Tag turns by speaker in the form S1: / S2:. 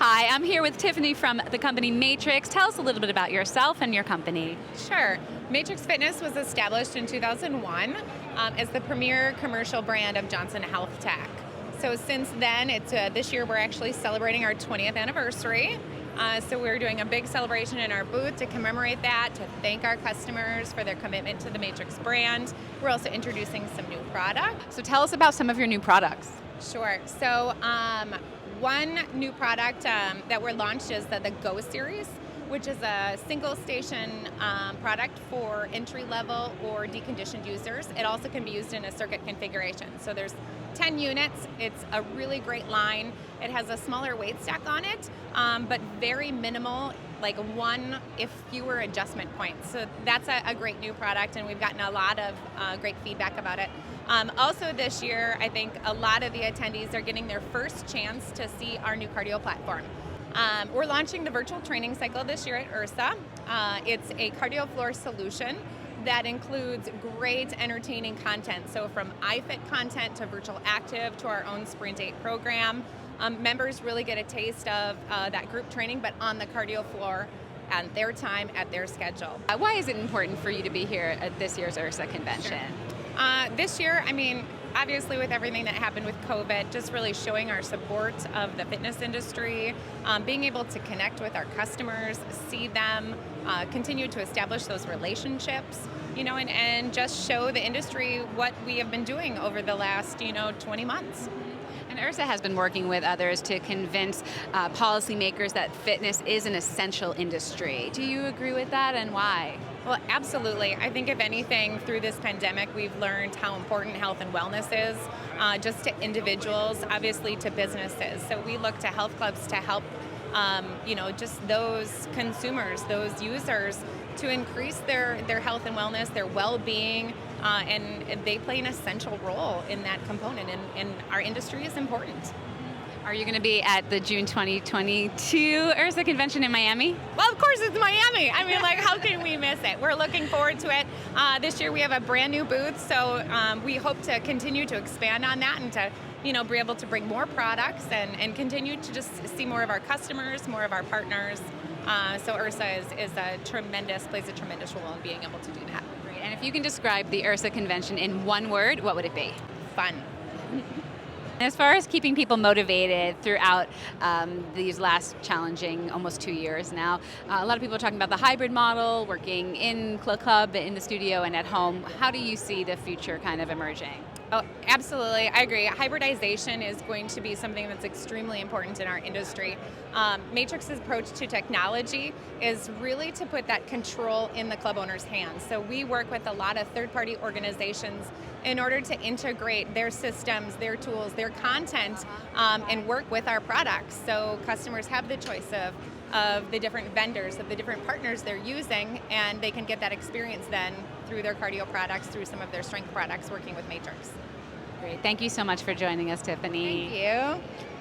S1: Hi, I'm here with Tiffany from the company Matrix. Tell us a little bit about yourself and your company.
S2: Sure. Matrix Fitness was established in 2001 as the premier commercial brand of Johnson Health Tech. So since then, this year we're actually celebrating our 20th anniversary. So we're doing a big celebration in our booth to commemorate that, to thank our customers for their commitment to the Matrix brand. We're also introducing some new products.
S1: So tell us about some of your new products.
S2: Sure. So one new product that we're launched is the Go series, which is a single station product for entry level or deconditioned users. It also can be used in a circuit configuration. So there's 10 units. It's a really great line. It has a smaller weight stack on it, but very minimal, like one if fewer adjustment points. So that's a great new product, and we've gotten a lot of great feedback about it. Also this year, I think a lot of the attendees are getting their first chance to see our new cardio platform. We're launching the virtual training cycle this year at IHRSA. It's a cardio floor solution that includes great entertaining content. So from iFit content to virtual active to our own Sprint 8 program. Members really get a taste of that group training, but on the cardio floor at their time, at their schedule.
S1: Why is it important for you to be here at this year's IHRSA convention?
S2: Sure. This year, obviously with everything that happened with COVID, just really showing our support of the fitness industry, being able to connect with our customers, see them, continue to establish those relationships, and just show the industry what we have been doing over the last, 20 months.
S1: And IHRSA has been working with others to convince policymakers that fitness is an essential industry. Do you agree with that, and why?
S2: Well, absolutely. I think if anything, through this pandemic, we've learned how important health and wellness is, just to individuals, obviously to businesses. So we look to health clubs to help, just those consumers, those users, to increase their health and wellness, their well-being, and they play an essential role in that component, and our industry is important.
S1: Are you going to be at the June 2022 IHRSA convention in Miami?
S2: Well, of course, it's Miami. How can we miss it? We're looking forward to it. This year we have a brand new booth, so we hope to continue to expand on that and to be able to bring more products and continue to just see more of our customers, more of our partners. So IHRSA plays a tremendous role in being able to do that.
S1: Great. And if you can describe the IHRSA convention in one word, what would it be?
S2: Fun.
S1: As far as keeping people motivated throughout these last challenging almost 2 years now, a lot of people are talking about the hybrid model, working in club, in the studio, and at home. How do you see the future kind of emerging?
S2: Oh, absolutely. I agree. Hybridization is going to be something that's extremely important in our industry. Matrix's approach to technology is really to put that control in the club owner's hands. So we work with a lot of third-party organizations in order to integrate their systems, their tools, their content, and work with our products. So customers have the choice of the different vendors, of the different partners they're using, and they can get that experience then through their cardio products, through some of their strength products working with Matrix.
S1: Great. Thank you so much for joining us, Tiffany.
S2: Thank you.